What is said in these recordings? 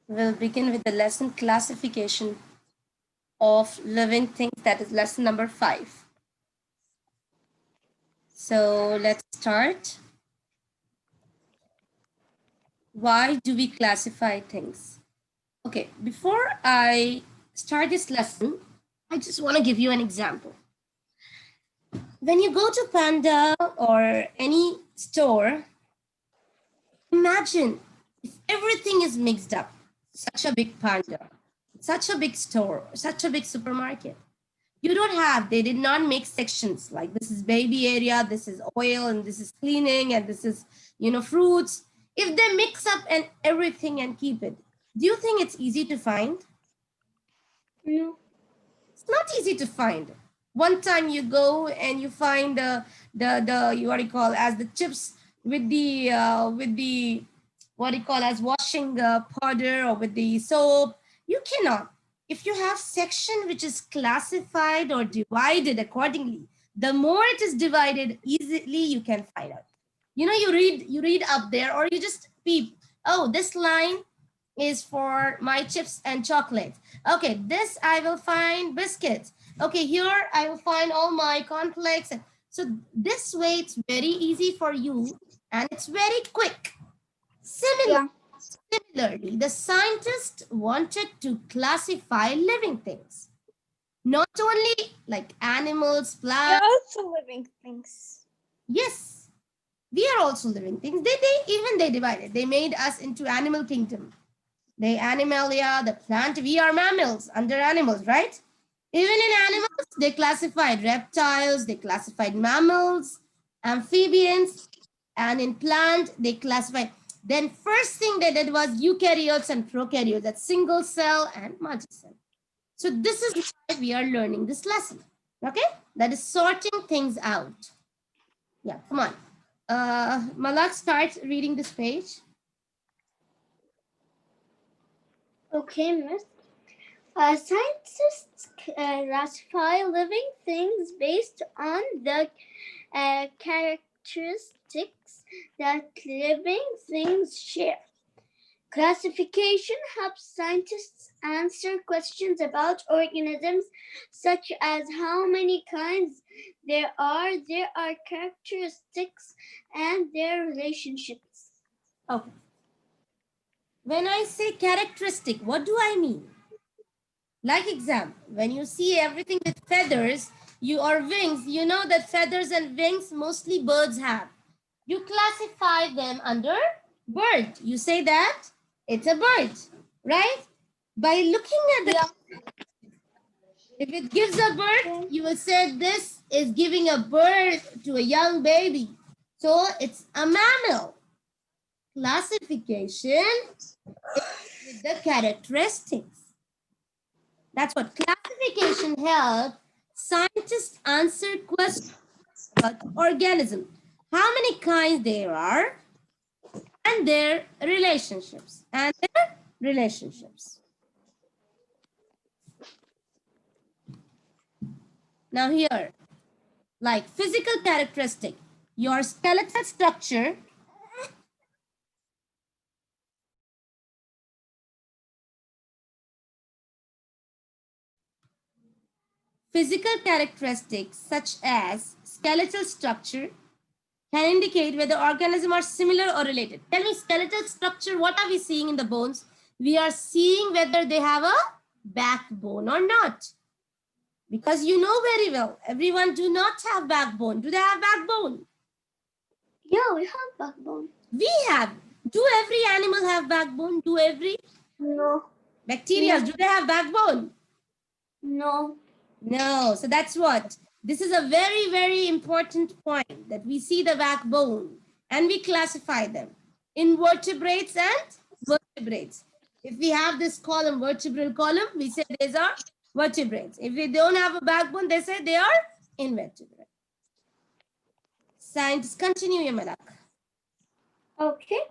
We'll begin with the lesson classification of living things, that is lesson number 5. So let's start. Why do we classify things? Okay, before I start this lesson, I just want to give you an example. When you go to Panda or any store, imagine if everything is mixed up. Such a big Panda, such a big store, such a big supermarket. You don't have, they did not make sections like this is baby area, this is oil, and this is cleaning, and this is, fruits. If they mix up and everything and keep it, do you think it's easy to find? No. It's not easy to find. One time you go and you find the what do you call as the chips with the what do you call as washing powder or with the soap. You cannot. If you have section which is classified or divided accordingly, the more it is divided, easily you can find out. You read up there, or you just peep. Oh, this line is for my chips and chocolate. Okay, this I will find biscuits. Okay, here I will find all my cornflakes. So this way it's very easy for you and it's very quick. Similarly, the scientists wanted to classify living things. Not only like animals, plants. They're also living things. Yes, we are also living things. They divided. They made us into animal kingdom. The animalia, the plant, we are mammals under animals, right? Even in animals, they classified reptiles, they classified mammals, amphibians, and in plant, they classified. Then first thing they did was eukaryotes and prokaryotes, that's single cell and multicell. So this is why we are learning this lesson, okay? That is sorting things out. Yeah, come on. Malak, start reading this page. Okay, Miss. Scientists classify living things based on the characteristics that living things share. Classification helps scientists answer questions about organisms, such as how many kinds there are characteristics, and their relationships. Okay. When I say characteristic, what do I mean? Like example, when you see everything with feathers, or wings, you know that feathers and wings mostly birds have. You classify them under bird. You say that it's a bird, right? By looking at the, if it gives a birth, you will say this is giving a birth to a young baby. So it's a mammal. Classification with the characteristics. That's what classification helps scientists answer questions about organisms. How many kinds there are and their relationships. Now here, like physical characteristic, your skeletal structure physical characteristics such as skeletal structure can indicate whether organisms are similar or related. Tell me, skeletal structure, what are we seeing in the bones? We are seeing whether they have a backbone or not. Because you know very well, everyone do not have backbone. Do they have backbone? Yeah, we have backbone. We have. Do every animal have backbone? No. Bacteria, do they have backbone? No. No. So that's what. This is a very, very important point, that we see the backbone and we classify them. Invertebrates and vertebrates. If we have this column, vertebral column, we say these are vertebrates. If they don't have a backbone, they say they are invertebrates. Science, continue, Malak. Okay.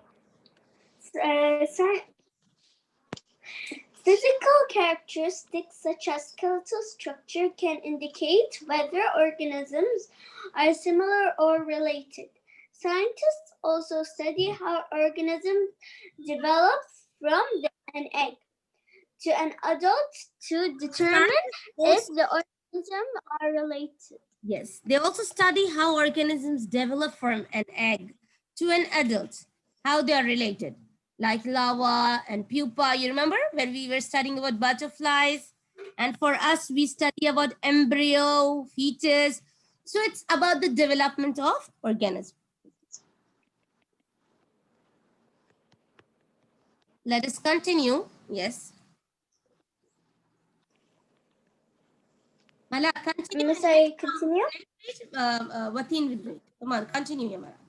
Physical characteristics such as skeletal structure can indicate whether organisms are similar or related. Scientists also study how organisms develop from the an egg to an adult to determine if the organisms are related. Yes, they also study how organisms develop from an egg to an adult, how they are related, like larva and pupa. You remember when we were studying about butterflies? And for us, we study about embryo, fetus. So it's about the development of organisms. Let us continue. Yes. Mala, continue. Miss, I continue? Watin will read. Come on, continue, Yamara.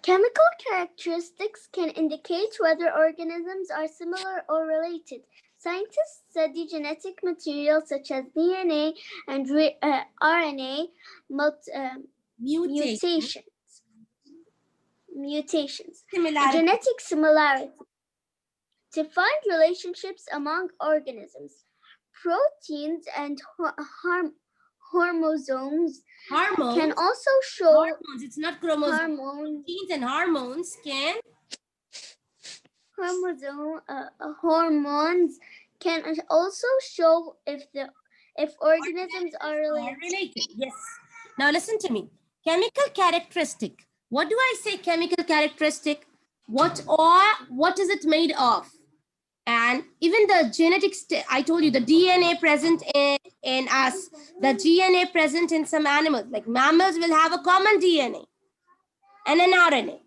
Chemical characteristics can indicate whether organisms are similar or related. Scientists study genetic material such as DNA and RNA mutations. Similarity. Genetic similarity to find relationships among organisms. Proteins and chromosomes can also show hormones. It's not chromosomes. Proteins and hormones can hormones can also show if organisms are related. Yes. Now listen to me. Chemical characteristic. What do I say? Chemical characteristic. What is it made of? And even the genetics, I told you the DNA present in us, the DNA present in some animals, like mammals will have a common DNA and an RNA.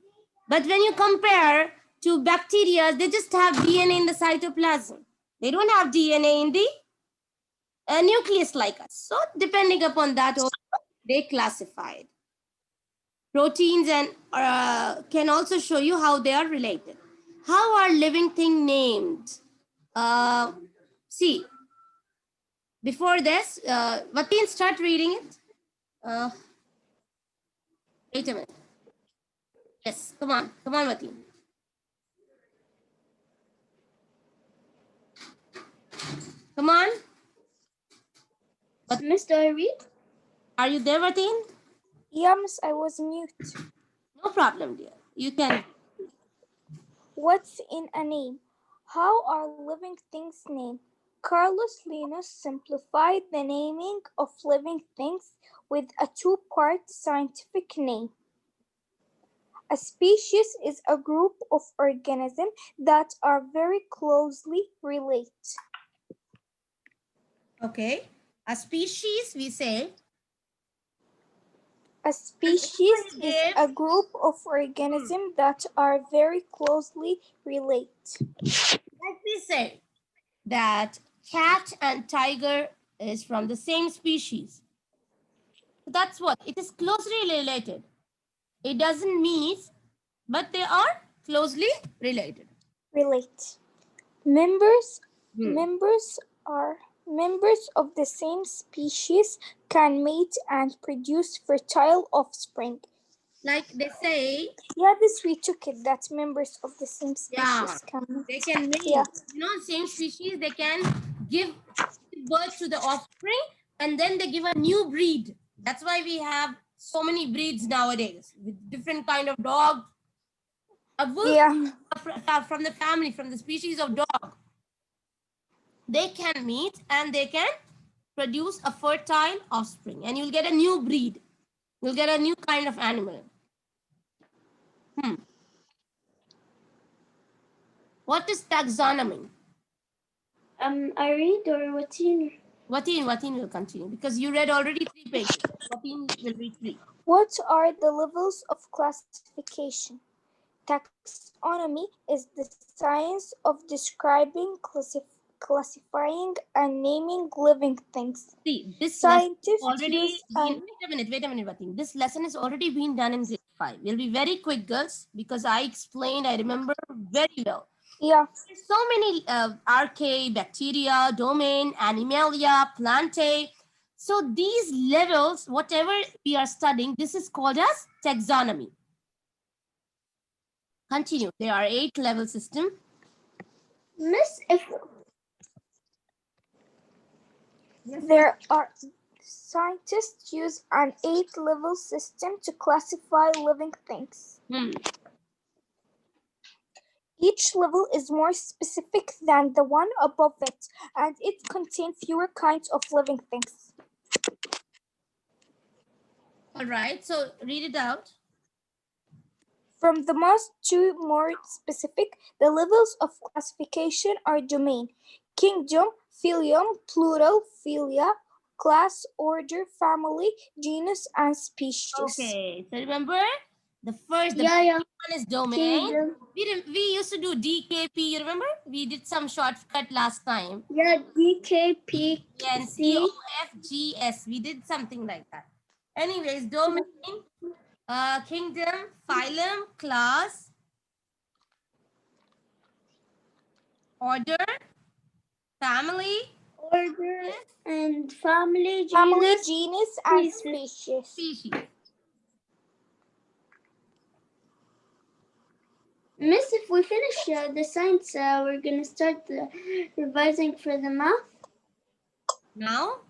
But when you compare to bacteria, they just have DNA in the cytoplasm. They don't have DNA in the nucleus like us. So depending upon that, also, they classified. Proteins and can also show you how they are related. How are living things named? See, before this, Watin, start reading it. Wait a minute. Yes, come on, Watin. Come on. Mr. I read? Are you there, Watin? Yeah, miss, I was mute. No problem, dear. You can. What's in a name? How are living things named? Carlos Linus simplified the naming of living things with a two-part scientific name. A species is a group of organisms that are very closely related. Okay. A species, we say. A species is a group of organisms that are very closely related. Like we say that cat and tiger is from the same species. That's what it is, closely related. It doesn't mean, but they are closely related. Members of the same species can mate and produce fertile offspring. Like they say. Yeah, this we took it, that members of the same species can mate. They can mate. Yeah. You know, same species, they can give birth to the offspring and then they give a new breed. That's why we have so many breeds nowadays with different kind of dog. A wolf from the family, from the species of dog. They can meet and they can produce a fertile offspring and you'll get a new breed. You'll get a new kind of animal. What is taxonomy? I read or Watin? Watin will continue because you read already 3 pages. Watin will read 3. What are the levels of classification? Taxonomy is the science of describing, classifying, and naming living things. See, this scientists already wait a minute, Watin. This lesson has already been done in grade 5. We'll be very quick, girls, because I remember very well. Yeah. There's so many archaea, bacteria, domain, animalia, plantae. So these levels, whatever we are studying, this is called as taxonomy. Continue. There are 8 level system. Miss, there are scientists use an 8-level system to classify living things. Each level is more specific than the one above it, and it contains fewer kinds of living things. All right, so read it out. From the most to more specific, the levels of classification are domain, kingdom, phylum, plural, philia, class, order, family, genus, and species. Okay, so remember the first, the Yeah. one is domain. Kingdom. We used to do DKP, you remember? We did some shortcut last time. Yeah, DKP. And COFGS, we did something like that. Anyways, domain, kingdom, phylum, class, order, family, Order and family, Family, genus, genus, and species. species. Miss, if we finish the science, we're going to start revising for the math. Now,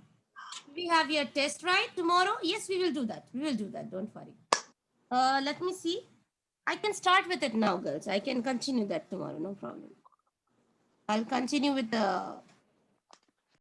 we have your test, right? Tomorrow? Yes, we will do that. We will do that. Don't worry. Let me see. I can start with it now, girls. I can continue that tomorrow. No problem. I'll continue with the